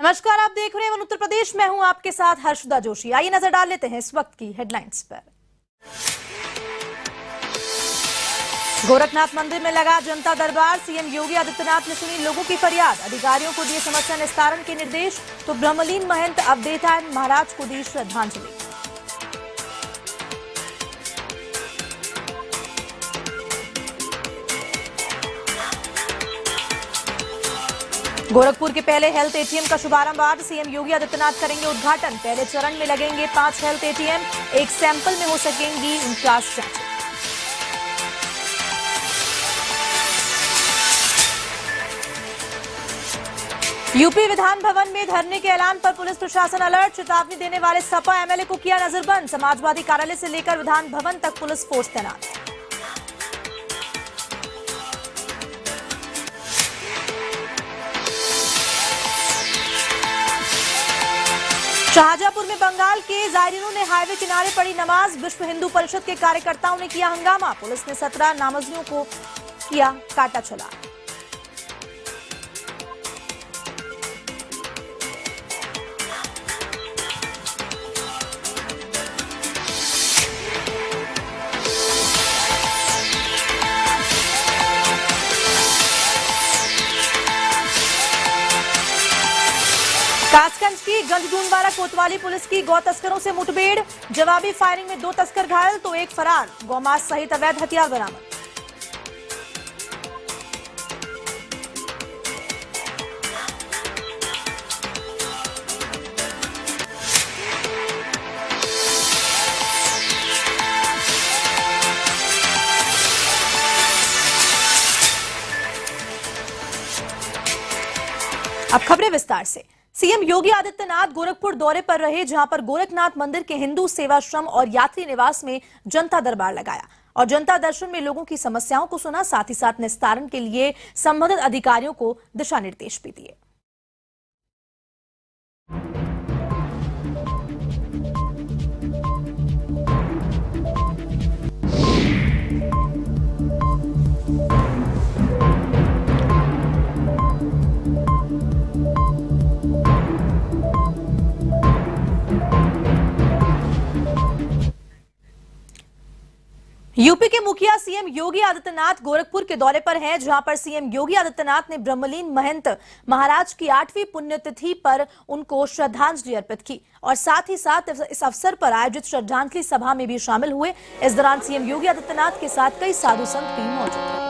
नमस्कार, आप देख रहे हैं उत्तर प्रदेश। मैं हूं आपके साथ हर्षदा जोशी। आइए नजर डाल लेते हैं इस वक्त की हेडलाइंस पर। गोरखनाथ मंदिर में लगा जनता दरबार। सीएम योगी आदित्यनाथ ने सुनी लोगों की फरियाद, अधिकारियों को दिए समस्या निस्तारण के निर्देश। तो ब्रह्मलीन महंत अवधेतानंद महाराज को दी श्रद्धांजलि। गोरखपुर के पहले हेल्थ एटीएम का शुभारंभ आज। सीएम योगी आदित्यनाथ करेंगे उद्घाटन। पहले चरण में लगेंगे 5 हेल्थ एटीएम। एक सैंपल में हो सकेंगी 49 जांचें। यूपी विधान भवन में धरने के ऐलान पर पुलिस प्रशासन अलर्ट। चेतावनी देने वाले सपा एमएलए को किया नजरबंद। समाजवादी कार्यालय से लेकर विधान भवन तक पुलिस फोर्स तैनात। शाहजहांपुर में बंगाल के जायरीनों ने हाईवे किनारे पढ़ी नमाज। विश्व हिंदू परिषद के कार्यकर्ताओं ने किया हंगामा। पुलिस ने 17 नामजियों को किया काटा चला। कासगंज की गंजडूंडवाड़ा कोतवाली पुलिस की गौ तस्करों से मुठभेड़। जवाबी फायरिंग में 2 तस्कर घायल तो एक फरार। गौमांस सहित अवैध हथियार बरामद। अब खबरें विस्तार से। सीएम योगी आदित्यनाथ गोरखपुर दौरे पर रहे, जहां पर गोरखनाथ मंदिर के हिंदू सेवाश्रम और यात्री निवास में जनता दरबार लगाया और जनता दर्शन में लोगों की समस्याओं को सुना। साथ ही साथ निस्तारण के लिए संबंधित अधिकारियों को दिशा निर्देश भी दिए। यूपी के मुखिया सीएम योगी आदित्यनाथ गोरखपुर के दौरे पर हैं, जहां पर सीएम योगी आदित्यनाथ ने ब्रह्मलीन महंत महाराज की 8वीं पुण्यतिथि पर उनको श्रद्धांजलि अर्पित की और साथ ही साथ इस अवसर पर आयोजित श्रद्धांजलि सभा में भी शामिल हुए। इस दौरान सीएम योगी आदित्यनाथ के साथ कई साधु संत भी मौजूद थे।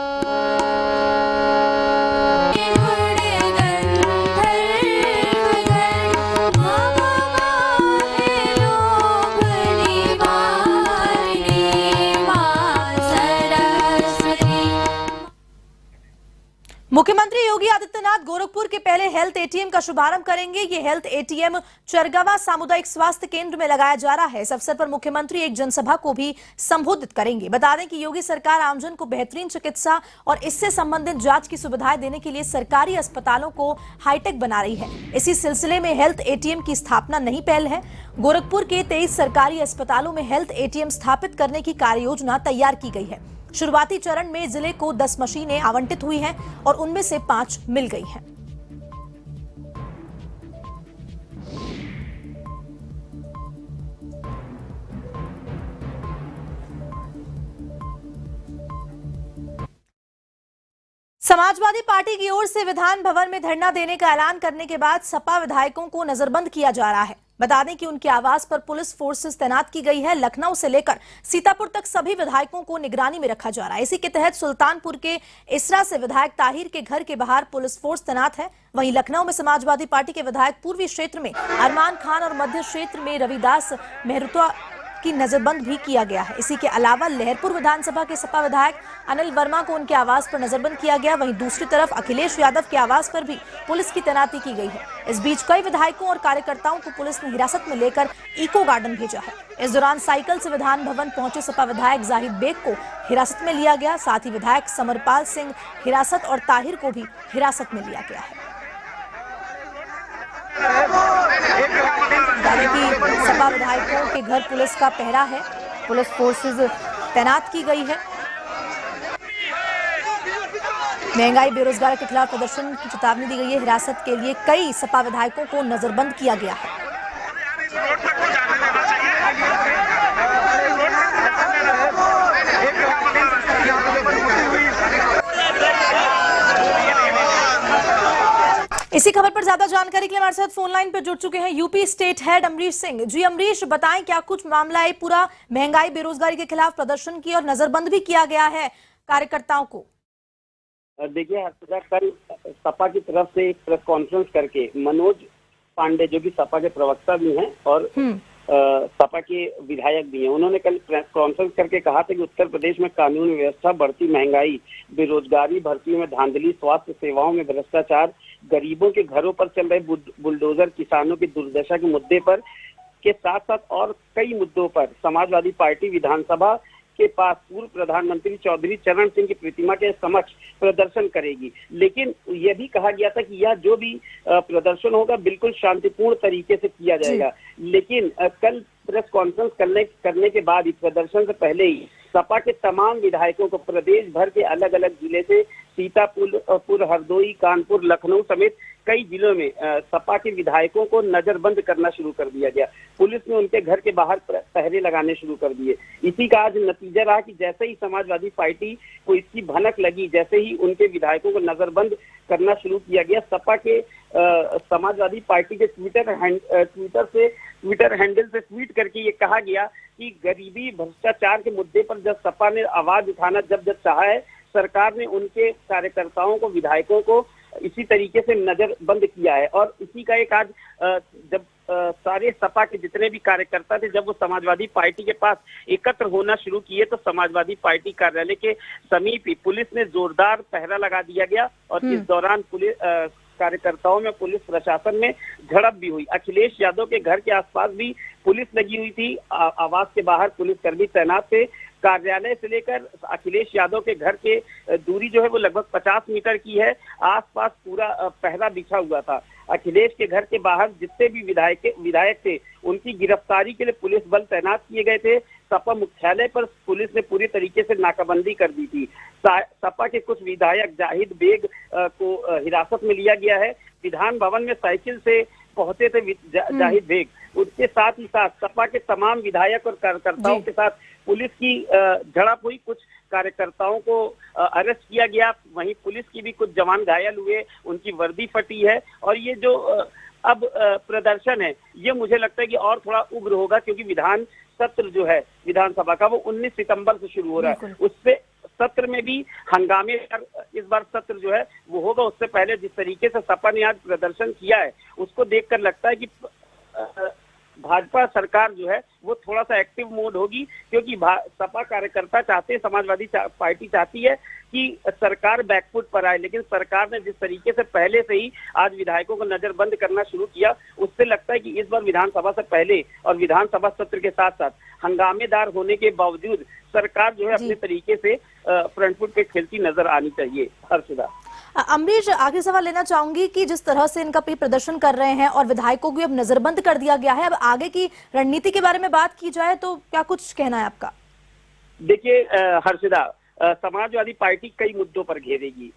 मुख्यमंत्री योगी आदित्यनाथ गोरखपुर के पहले हेल्थ एटीएम का शुभारंभ करेंगे। ये हेल्थ एटीएम चरगवा सामुदायिक स्वास्थ्य केंद्र में लगाया जा रहा है। इस अवसर पर मुख्यमंत्री एक जनसभा को भी संबोधित करेंगे। बता दें कि योगी सरकार आमजन को बेहतरीन चिकित्सा और इससे संबंधित जांच की सुविधाएं देने के लिए सरकारी अस्पतालों को हाईटेक बना रही है। इसी सिलसिले में हेल्थ एटीएम की स्थापना नई पहल है। गोरखपुर के 23 सरकारी अस्पतालों में हेल्थ एटीएम स्थापित करने की कार्ययोजना तैयार की गई है। शुरुआती चरण में जिले को 10 मशीनें आवंटित हुई हैं और उनमें से 5 मिल गई हैं। समाजवादी पार्टी की ओर से विधान भवन में धरना देने का ऐलान करने के बाद सपा विधायकों को नजरबंद किया जा रहा है। बता दें कि उनके आवास पर पुलिस फोर्सेस तैनात की गई है। लखनऊ से लेकर सीतापुर तक सभी विधायकों को निगरानी में रखा जा रहा है। इसी के तहत सुल्तानपुर के इसरा से विधायक ताहिर के घर के बाहर पुलिस फोर्स तैनात है। वहीं लखनऊ में समाजवादी पार्टी के विधायक पूर्वी क्षेत्र में अरमान खान और मध्य क्षेत्र में रविदास मेहरुआ की नजरबंद भी किया गया है। इसी के अलावा लहरपुर विधानसभा के सपा विधायक अनिल वर्मा को उनके आवास पर नजरबंद किया गया। वहीं दूसरी तरफ अखिलेश यादव के आवास पर भी पुलिस की तैनाती की गई है। इस बीच कई विधायकों और कार्यकर्ताओं को पुलिस ने हिरासत में लेकर इको गार्डन भेजा है। इस दौरान साइकिल से विधान भवन पहुंचे सपा विधायक जाहिद बेग को हिरासत में लिया गया। साथ ही विधायक समरपाल सिंह हिरासत और ताहिर को भी हिरासत में लिया गया है। कि सपा विधायकों के घर पुलिस का पहरा है, पुलिस फोर्सेज तैनात की गई है। महंगाई बेरोजगार के खिलाफ प्रदर्शन की चेतावनी दी गई है। हिरासत के लिए कई सपा विधायकों को नजरबंद किया गया है। इसी खबर पर ज्यादा जानकारी के लिए हमारे साथ फोन लाइन पर जुड़ चुके हैं UP state head Amrish Singh. Ji Amrish, बताएं क्या कुछ मामला है पूरा महंगाई बेरोजगारी के खिलाफ प्रदर्शन की और नजरबंद भी किया गया है कार्यकर्ताओं को? देखिए हर्षदा, कल सपा की तरफ से एक प्रेस कॉन्फ्रेंस करके मनोज पांडे जो कि सपा के प्रवक्ता भी हैं और सपा के विधायक भी हैं, उन्होंने कल प्रेस कॉन्फ्रेंस करके कहा था कि उत्तर प्रदेश में कानून व्यवस्था, बढ़ती महंगाई, बेरोजगारी, भर्तियों में धांधली, स्वास्थ्य सेवाओं में भ्रष्टाचार, गरीबों के घरों पर चल रहे बुलडोजर, किसानों की दुर्दशा के मुद्दे पर के साथ साथ और कई मुद्दों पर समाजवादी पार्टी विधानसभा के पास पूर्व प्रधानमंत्री चौधरी चरण सिंह की प्रतिमा के समक्ष प्रदर्शन करेगी। लेकिन यह भी कहा गया था कि यह जो भी प्रदर्शन होगा बिल्कुल शांतिपूर्ण तरीके से किया जाएगा। लेकिन कल प्रेस कॉन्फ्रेंस करने के बाद ही, प्रदर्शन से पहले ही, सपा के तमाम विधायकों को प्रदेश भर के अलग अलग जिले से सीतापुर, हरदोई, कानपुर, लखनऊ समेत कई जिलों में सपा के विधायकों को नजरबंद करना शुरू कर दिया गया। पुलिस ने उनके घर के बाहर पहरे लगाने शुरू कर दिए। इसी का आज नतीजा रहा कि जैसे ही समाजवादी पार्टी को इसकी भनक लगी, जैसे ही उनके विधायकों को नजरबंद करना शुरू किया गया, सपा के समाजवादी पार्टी के ट्विटर हैंडल से ट्वीट करके ये कहा गया कि गरीबी, भ्रष्टाचार के मुद्दे पर जब सपा ने आवाज उठाना जब चाहा है, सरकार ने उनके कार्यकर्ताओं को, विधायकों को इसी तरीके से नजरबंद किया है। और इसी का एक आज जब सारे सपा के जितने भी कार्यकर्ता थे, जब वो समाजवादी पार्टी के पास एकत्र होना शुरू किए, तो समाजवादी पार्टी कार्यालय के समीप ही पुलिस ने जोरदार पहरा लगा दिया गया और इस दौरान पुलिस कार्यकर्ताओं में, पुलिस प्रशासन में झड़प भी हुई। अखिलेश यादव के घर के आसपास भी पुलिस लगी हुई थी। आवास के बाहर पुलिसकर्मी तैनात थे। कार्यालय से लेकर अखिलेश यादव के घर के दूरी जो है वो लगभग 50 मीटर की है। आसपास पूरा पहरा बिछा हुआ था। अखिलेश के घर के बाहर जितने भी विधायक थे, उनकी गिरफ्तारी के लिए पुलिस बल तैनात किए गए थे। सपा मुख्यालय पर पुलिस ने पूरी तरीके से नाकाबंदी कर दी थी। सपा के कुछ विधायक जाहिद बेग को हिरासत में लिया गया है। विधान भवन में साइकिल से पहुंचे थे जाहिद बेग। उसके साथ ही साथ सपा के तमाम विधायक और कार्यकर्ताओं के साथ पुलिस की झड़प हुई। कुछ कार्यकर्ताओं को अरेस्ट किया गया। वहीं पुलिस की भी कुछ जवान घायल हुए, उनकी वर्दी फटी है। और ये जो अब प्रदर्शन है, ये मुझे लगता है कि और थोड़ा उग्र होगा, क्योंकि विधान सत्र जो है विधानसभा का, वो 19 सितंबर से शुरू हो रहा है। उससे सत्र में भी हंगामे, इस बार सत्र जो है वो होगा। उससे पहले जिस तरीके से सपा ने आज प्रदर्शन किया है, उसको देखकर लगता है कि भाजपा सरकार जो है वो थोड़ा सा एक्टिव मोड होगी, क्योंकि सपा कार्यकर्ता चाहते हैं, समाजवादी पार्टी चाहती है कि सरकार बैकफुट पर आए। लेकिन सरकार ने जिस तरीके से पहले से ही आज विधायकों को नजरबंद करना शुरू किया, उससे लगता है कि इस बार विधानसभा से पहले और विधानसभा सत्र के साथ साथ हंगामेदार होने के बावजूद सरकार जो है अपने तरीके से फ्रंट फुट पे खेलती नजर आनी चाहिए। हर्षदा, अमरीश, आगे सवाल लेना चाहूंगी कि जिस तरह से इनका प्रदर्शन कर रहे हैं और विधायकों को अब नजरबंद कर दिया गया है, अब आगे की रणनीति के बारे में बात की जाए तो क्या कुछ कहना है आपका? देखिए हर्षदा, समाजवादी पार्टी कई मुद्दों पर घेरेगी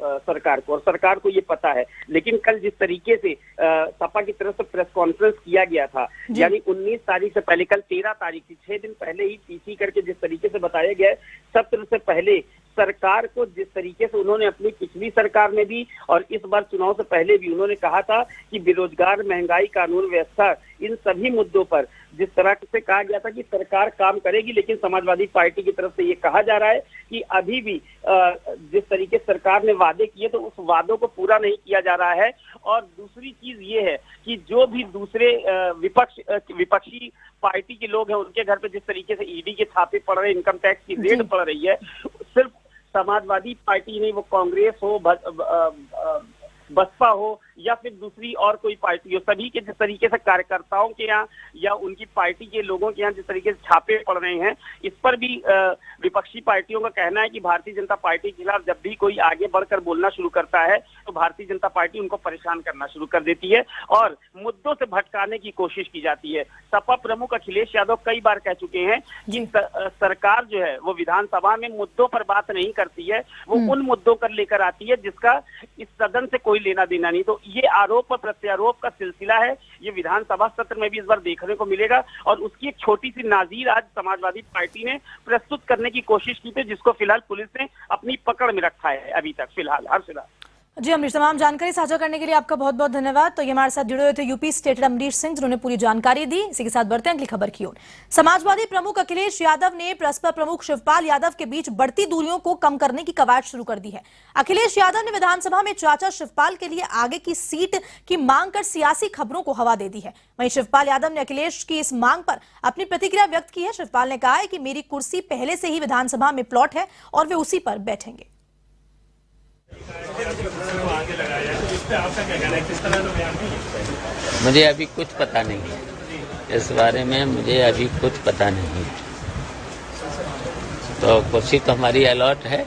सरकार को, और सरकार को ये पता है। लेकिन कल जिस तरीके से सपा की तरफ से प्रेस कॉन्फ्रेंस किया गया था, यानी 19 तारीख से पहले, कल 13 तारीख थी, 6 दिन पहले ही पीसी करके जिस तरीके से बताया गया है, सत्र से पहले सरकार को जिस तरीके से उन्होंने अपनी पिछली सरकार में भी और इस बार चुनाव से पहले भी उन्होंने कहा था कि बेरोजगार, महंगाई, कानून व्यवस्था, इन सभी मुद्दों पर जिस तरह से कहा गया था कि सरकार काम करेगी, लेकिन समाजवादी पार्टी की तरफ से ये कहा जा रहा है कि अभी भी जिस तरीके से सरकार ने वादे किए, तो उस वादों को पूरा नहीं किया जा रहा है। और दूसरी चीज ये है कि जो भी दूसरे विपक्षी पार्टी के लोग हैं, उनके घर पे जिस तरीके से ईडी के छापे पड़ रहे हैं, इनकम टैक्स की रेड पड़ रही है, सिर्फ समाजवादी पार्टी नहीं, वो कांग्रेस हो, बसपा हो, या फिर दूसरी और कोई पार्टी हो, सभी के जिस तरीके से कार्यकर्ताओं के यहाँ या उनकी पार्टी के लोगों के यहाँ जिस तरीके से छापे पड़ रहे हैं, इस पर भी विपक्षी पार्टियों का कहना है कि भारतीय जनता पार्टी के खिलाफ जब भी कोई आगे बढ़कर बोलना शुरू करता है तो भारतीय जनता पार्टी उनको परेशान करना शुरू कर देती है और मुद्दों से भटकाने की कोशिश की जाती है। सपा प्रमुख अखिलेश यादव कई बार कह चुके हैं कि सरकार जो है वो विधानसभा में मुद्दों पर बात नहीं करती है, वो उन मुद्दों पर लेकर आती है जिसका इस सदन से कोई लेना देना नहीं। तो ये आरोप और प्रत्यारोप का सिलसिला है, ये विधानसभा सत्र में भी इस बार देखने को मिलेगा और उसकी एक छोटी सी नाजीर आज समाजवादी पार्टी ने प्रस्तुत करने की कोशिश की थी, जिसको फिलहाल पुलिस ने अपनी पकड़ में रखा है अभी तक फिलहाल। हर्षदा जी अमरीश, तमाम जानकारी साझा करने के लिए आपका बहुत बहुत धन्यवाद। तो ये हमारे साथ जुड़े हुए थे यूपी स्टेट अमरीश सिंह, जिन्होंने पूरी जानकारी दी। इसी के साथ बढ़ते हैं अगली खबर की ओर। समाजवादी प्रमुख अखिलेश यादव ने प्रसपा प्रमुख शिवपाल यादव के बीच बढ़ती दूरियों को कम करने की कवायद शुरू कर दी है। अखिलेश यादव ने विधानसभा में चाचा शिवपाल के लिए आगे की सीट की मांग कर सियासी खबरों को हवा दे दी है। वहीं शिवपाल यादव ने अखिलेश की इस मांग पर अपनी प्रतिक्रिया व्यक्त की है। शिवपाल ने कहा है कि मेरी कुर्सी पहले से ही विधानसभा में प्लॉट है और वे उसी पर बैठेंगे। मुझे अभी कुछ पता नहीं है इस बारे में, मुझे अभी कुछ पता नहीं। तो कुर्सी तो हमारी अलॉट है,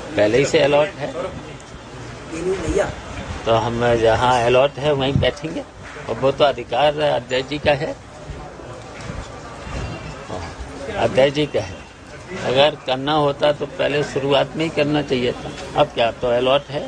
पहले ही से अलॉट है, तो हम जहाँ अलॉट है वहीं बैठेंगे और वो तो अधिकार अध्यक्ष जी का है, अध्यक्ष जी का है। अगर करना होता तो पहले शुरुआत में ही करना चाहिए था। अब क्या, तो अलॉट है।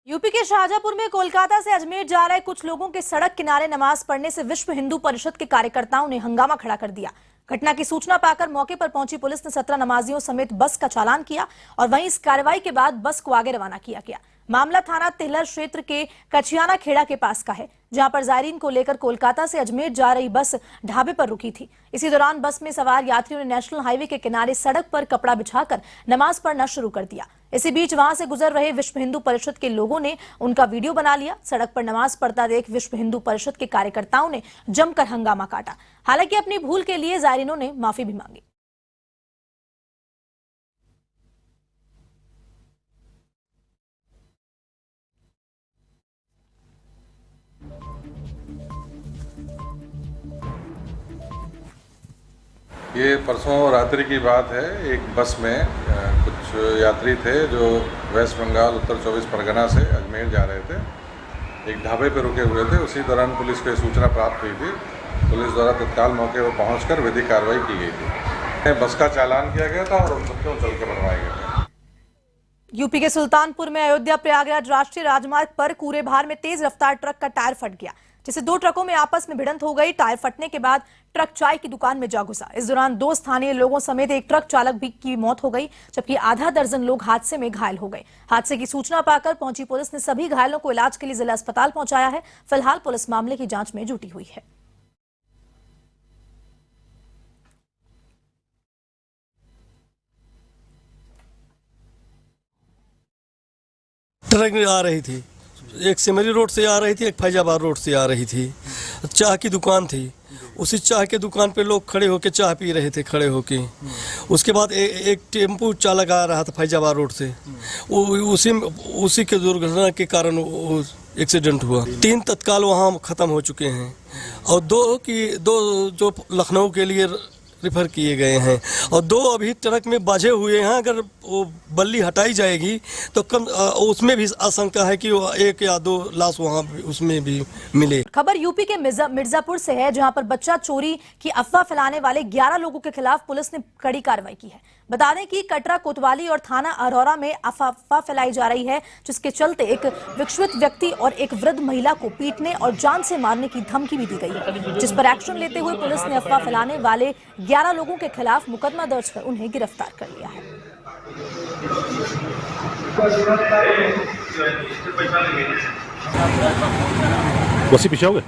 यूपी के शाहजहांपुर में कोलकाता से अजमेर जा रहे कुछ लोगों के सड़क किनारे नमाज पढ़ने से विश्व हिंदू परिषद के कार्यकर्ताओं ने हंगामा खड़ा कर दिया। घटना की सूचना पाकर मौके पर पहुंची पुलिस ने 17 नमाजियों समेत बस का चालान किया और वहीं इस कार्रवाई के बाद बस को आगे रवाना किया गया। मामला थाना तिहलर क्षेत्र के कचियाना खेड़ा के पास का है, जहां पर जायरीन को लेकर कोलकाता से अजमेर जा रही बस ढाबे पर रुकी थी। इसी दौरान बस में सवार यात्रियों ने नेशनल हाईवे के किनारे सड़क पर कपड़ा बिछाकर नमाज पढ़ना शुरू कर दिया। इसी बीच वहां से गुजर रहे विश्व हिंदू परिषद के लोगों ने उनका वीडियो बना लिया। सड़क पर नमाज पढ़ता देख विश्व हिंदू परिषद के कार्यकर्ताओं ने जमकर हंगामा काटा। हालांकि अपनी भूल के लिए जायरीनों ने माफी भी मांगी। ये परसों रात्रि की बात है। एक बस में कुछ यात्री थे जो वेस्ट बंगाल उत्तर 24 परगना से अजमेर जा रहे थे। एक ढाबे पर रुके हुए थे। उसी दौरान पुलिस को सूचना प्राप्त हुई थी। पुलिस द्वारा तत्काल मौके पर पहुंचकर विधिक कार्रवाई की गई थी। बस का चालान किया गया था और उन सबके चल के बनवाए गए थे। यूपी के सुल्तानपुर में अयोध्या प्रयागराज राष्ट्रीय राजमार्ग पर कूड़े भार में तेज रफ्तार ट्रक का टायर फट गया, जिससे दो ट्रकों में आपस में भिड़ंत हो गई। टायर फटने के बाद ट्रक चाय की दुकान में जा घुसा। इस दौरान 2 स्थानीय लोगों समेत एक ट्रक चालक भी की मौत हो गई, जबकि आधा दर्जन लोग हादसे में घायल हो गए। हादसे की सूचना पाकर पहुंची पुलिस ने सभी घायलों को इलाज के लिए जिला अस्पताल पहुंचाया है। फिलहाल पुलिस मामले की जांच में जुटी हुई है। ट्रक आ रही थी, एक सिमरी रोड से आ रही थी, एक फैजाबाद रोड से आ रही थी। चाय की दुकान थी, उसी चाय के दुकान पे लोग खड़े होके चाय पी रहे थे खड़े होके। उसके बाद एक टेम्पू चालक आ रहा था फैजाबाद रोड से, उसी के दुर्घटना के कारण एक्सीडेंट हुआ। 3 तत्काल वहाँ ख़त्म हो चुके हैं और 2 जो लखनऊ के लिए रिफर किए गए हैं और 2 अभी ट्रक में बाझे हुए हैं। अगर वो बल्ली हटाई जाएगी तो कम उसमें भी आशंका है कि 1 या 2 लाश वहाँ उसमें भी मिले। खबर यूपी के मिर्जापुर से है, जहां पर बच्चा चोरी की अफवाह फैलाने वाले 11 लोगों के खिलाफ पुलिस ने कड़ी कार्रवाई की है। बता दें कि कटरा कोतवाली और थाना अरोरा में अफवाह फैलाई जा रही है, जिसके चलते एक विक्षिप्त व्यक्ति और एक वृद्ध महिला को पीटने और जान से मारने की धमकी भी दी गई है, जिस पर एक्शन लेते हुए पुलिस ने अफवाह फैलाने वाले 11 लोगों के खिलाफ मुकदमा दर्ज कर उन्हें गिरफ्तार कर लिया है। वैसे पीछे हो गए।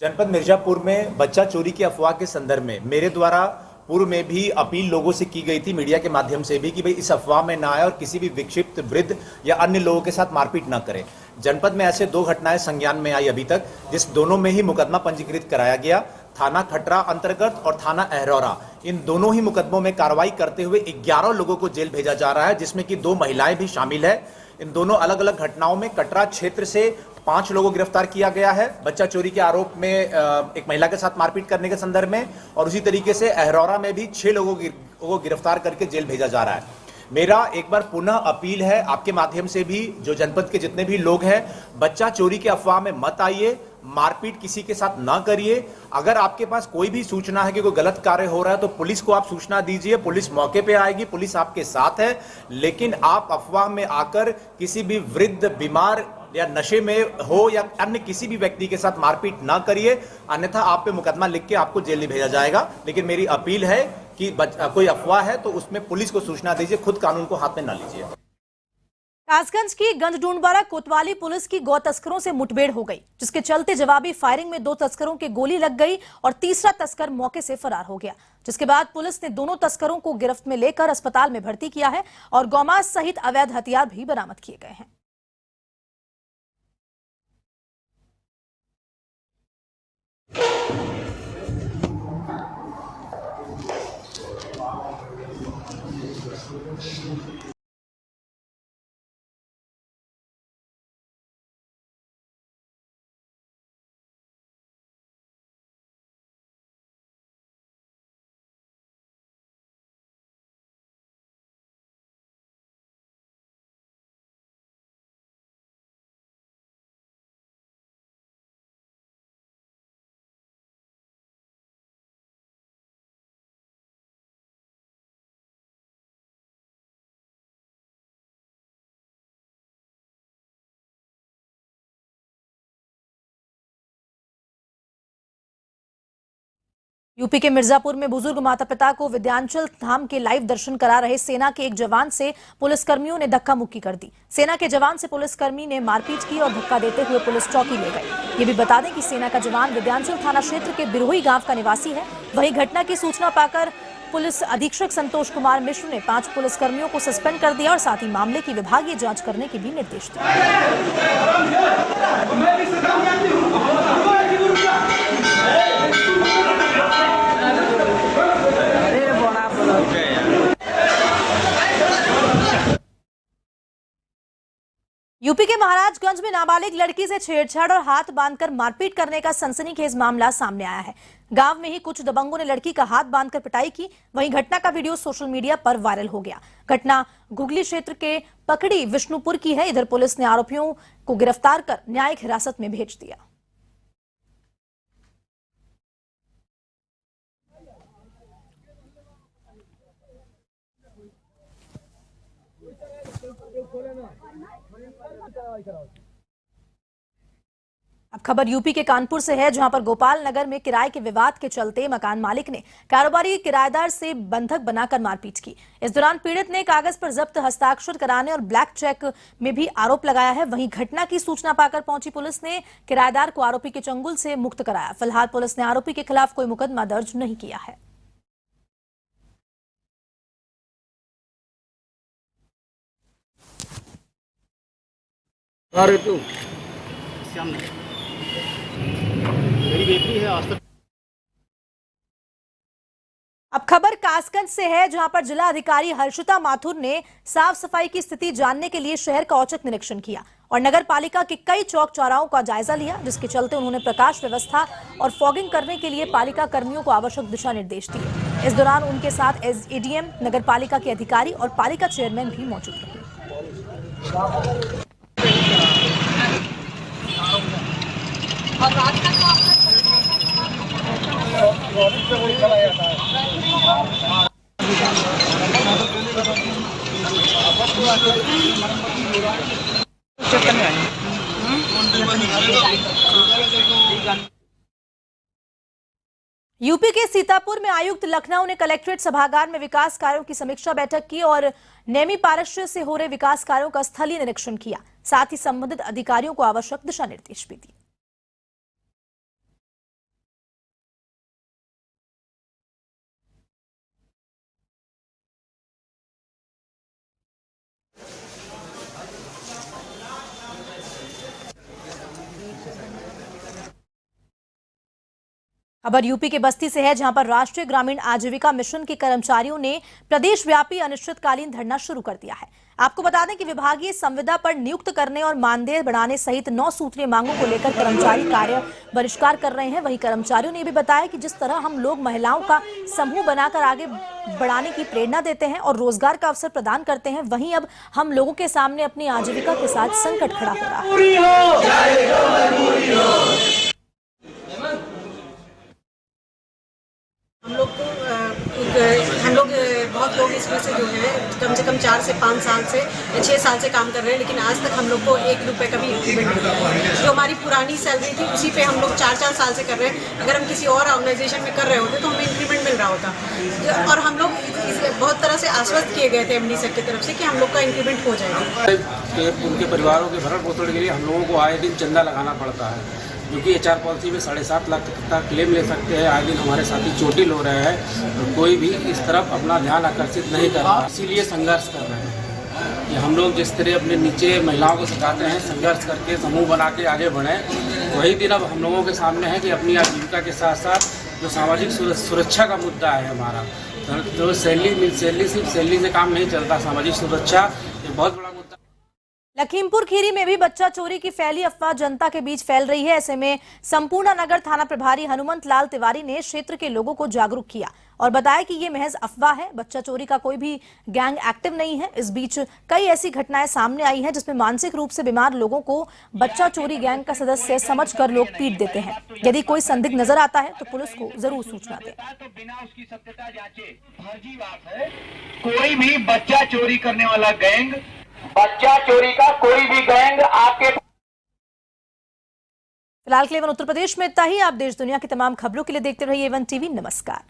जनपद मिर्जापुर में बच्चा चोरी की अफवाह के संदर्भ में मेरे द्वारा पूर्व में भी अपील लोगों से की गई थी मीडिया के माध्यम से भी कि भाई इस अफवाह में ना आए और किसी भी विक्षिप्त वृद्ध या अन्य लोगों के साथ मारपीट ना करें। जनपद में ऐसे 2 घटनाएं संज्ञान में आई अभी तक, जिस दोनों में ही मुकदमा पंजीकृत कराया गया। थाना खटरा अंतर्गत और थाना अहरौरा, इन दोनों ही मुकदमों में कार्रवाई करते हुए 11 लोगों को जेल भेजा जा रहा है, जिसमें कि 2 महिलाएं भी शामिल है। इन दोनों अलग अलग घटनाओं में कटरा क्षेत्र से 5 लोगों को गिरफ्तार किया गया है बच्चा चोरी के आरोप में एक महिला के साथ मारपीट करने के संदर्भ में, और उसी तरीके से अहरौरा में भी 6 लोगों को गिरफ्तार करके जेल भेजा जा रहा है। मेरा एक बार पुनः अपील है आपके माध्यम से भी, जो जनपद के जितने भी लोग हैं, बच्चा चोरी के अफवाह में मत आइए, मारपीट किसी के साथ ना करिए। अगर आपके पास कोई भी सूचना है कि कोई गलत कार्य हो रहा है तो पुलिस को आप सूचना दीजिए, पुलिस मौके पे आएगी, पुलिस आपके साथ है। लेकिन आप अफवाह में आकर किसी भी वृद्ध, बीमार या नशे में हो या अन्य किसी भी व्यक्ति के साथ मारपीट ना करिए, अन्यथा आप पे मुकदमा लिख के आपको जेल नहीं भेजा जाएगा। लेकिन मेरी अपील है कि कोई अफवाह है तो उसमें पुलिस को सूचना दीजिए, खुद कानून को हाथ में ना लीजिए। कासगंज की गंजडूंडवाड़ा कोतवाली पुलिस की गौ तस्करों से मुठभेड़ हो गई, जिसके चलते जवाबी फायरिंग में 2 तस्करों के गोली लग गई और तीसरा तस्कर मौके से फरार हो गया। जिसके बाद पुलिस ने दोनों तस्करों को गिरफ्त में लेकर अस्पताल में भर्ती किया है और गौमांस सहित अवैध हथियार भी बरामद किए गए हैं। यूपी के मिर्जापुर में बुजुर्ग माता पिता को विंध्याचल धाम के लाइव दर्शन करा रहे सेना के एक जवान से पुलिसकर्मियों ने धक्का मुक्की कर दी। सेना के जवान से पुलिसकर्मी ने मारपीट की और धक्का देते हुए पुलिस चौकी ले गए। ये भी बता दें कि सेना का जवान विंध्याचल थाना क्षेत्र के बिरोही गांव का निवासी है। वहीं घटना की सूचना पाकर पुलिस अधीक्षक संतोष कुमार मिश्र ने 5 पुलिसकर्मियों को सस्पेंड कर दिया और साथ ही मामले की विभागीय जांच करने के भी निर्देश दिए। यूपी के महाराजगंज में नाबालिग लड़की से छेड़छाड़ और हाथ बांधकर मारपीट करने का सनसनीखेज मामला सामने आया है। गांव में ही कुछ दबंगों ने लड़की का हाथ बांधकर पिटाई की। वहीं घटना का वीडियो सोशल मीडिया पर वायरल हो गया। घटना गुगली क्षेत्र के पकड़ी विष्णुपुर की है। इधर पुलिस ने आरोपियों को गिरफ्तार कर न्यायिक हिरासत में भेज दिया। अब खबर यूपी के कानपुर से है, जहां पर गोपाल नगर में किराए के विवाद के चलते मकान मालिक ने कारोबारी किराएदार से बंधक बनाकर मारपीट की। इस दौरान पीड़ित ने कागज पर जब्त हस्ताक्षर कराने और ब्लैक चेक में भी आरोप लगाया है। वहीं घटना की सूचना पाकर पहुंची पुलिस ने किराएदार को आरोपी के चंगुल से मुक्त कराया। फिलहाल पुलिस ने आरोपी के खिलाफ कोई मुकदमा दर्ज नहीं किया है। अब खबर कासगंज से है, जहां पर जिला अधिकारी हर्षिता माथुर ने साफ सफाई की स्थिति जानने के लिए शहर का औचक निरीक्षण किया और नगर पालिका के कई चौक चौराहों का जायजा लिया, जिसके चलते उन्होंने प्रकाश व्यवस्था और फॉगिंग करने के लिए पालिका कर्मियों को आवश्यक दिशा निर्देश दिए। इस दौरान उनके साथ एसडीएम, नगर पालिका के अधिकारी और पालिका चेयरमैन भी मौजूद रहे। यूपी के सीतापुर में आयुक्त लखनऊ ने कलेक्ट्रेट सभागार में विकास कार्यों की समीक्षा बैठक की और नेमी पारस्य से हो रहे विकास कार्यों का स्थलीय निरीक्षण किया। साथ ही संबंधित अधिकारियों को आवश्यक दिशा निर्देश भी दिए। खबर यूपी के बस्ती से है, जहां पर राष्ट्रीय ग्रामीण आजीविका मिशन के कर्मचारियों ने प्रदेश व्यापी अनिश्चितकालीन धरना शुरू कर दिया है। आपको बता दें कि विभागीय संविदा पर नियुक्त करने और मानदेय बढ़ाने सहित 9 सूत्रीय मांगों को लेकर कर्मचारी कार्य बहिष्कार कर रहे हैं। वहीं कर्मचारियों ने भी बताया कि जिस तरह हम लोग महिलाओं का समूह बनाकर आगे बढ़ाने की प्रेरणा देते हैं और रोजगार का अवसर प्रदान करते हैं, वहीं अब हम लोगों के सामने अपनी आजीविका के साथ संकट खड़ा हो रहा है। हम लोग बहुत लोग इसमें से जो है कम से कम 4 से 5 साल से 6 साल से काम कर रहे हैं, लेकिन आज तक हम लोग को 1 रुपये का भी इंक्रीमेंट नहीं मिला है। जो हमारी पुरानी सैलरी थी उसी पे हम लोग 4-4 साल से कर रहे हैं। अगर हम किसी और ऑर्गेनाइजेशन में कर रहे होते तो हमें इंक्रीमेंट मिल रहा होता। और हम लोग बहुत तरह से आश्वस्त किए गए थे एमडी सर की तरफ से कि हम लोग का इंक्रीमेंट हो जाएगा। उनके परिवारों के भरण पोषण के लिए हम लोगों को आए दिन चंदा लगाना पड़ता है, जो कि HR पॉलिसी में 7.5 लाख तक क्लेम ले सकते हैं। आए दिन हमारे साथी चोटिल हो रहे हैं और कोई भी इस तरफ अपना ध्यान आकर्षित नहीं कर रहा, इसीलिए संघर्ष कर रहे हैं। कि हम लोग जिस तरह अपने नीचे महिलाओं को सिखाते हैं संघर्ष करके समूह बना के आगे बढ़ें, वही दिन अब हम लोगों के सामने है कि अपनी आजीविका के साथ साथ जो सामाजिक सुरक्षा का मुद्दा है हमारा, तो सैलरी सिर्फ सैलरी से काम नहीं चलता, सामाजिक सुरक्षा एक बहुत बड़ा मुद्दा। लखीमपुर खीरी में भी बच्चा चोरी की फैली अफवाह जनता के बीच फैल रही है। ऐसे में संपूर्ण नगर थाना प्रभारी हनुमंत लाल तिवारी ने क्षेत्र के लोगों को जागरूक किया और बताया कि ये महज अफवाह है, बच्चा चोरी का कोई भी गैंग एक्टिव नहीं है। इस बीच कई ऐसी घटनाएं सामने आई हैं जिसमें मानसिक रूप से बीमार लोगों को बच्चा चोरी गैंग का सदस्य समझकर लोग पीट देते हैं। यदि कोई संदिग्ध नजर आता है तो पुलिस को जरूर सूचना दें। बिना उसकी सत्यता जांचे फर्जी बात है। कोई भी बच्चा चोरी करने वाला गैंग, बच्चा चोरी का कोई भी गैंग आपके। फिलहाल के लिए उत्तर प्रदेश में इतना ही। आप देश दुनिया की तमाम खबरों के लिए देखते रहिए A1 TV। नमस्कार।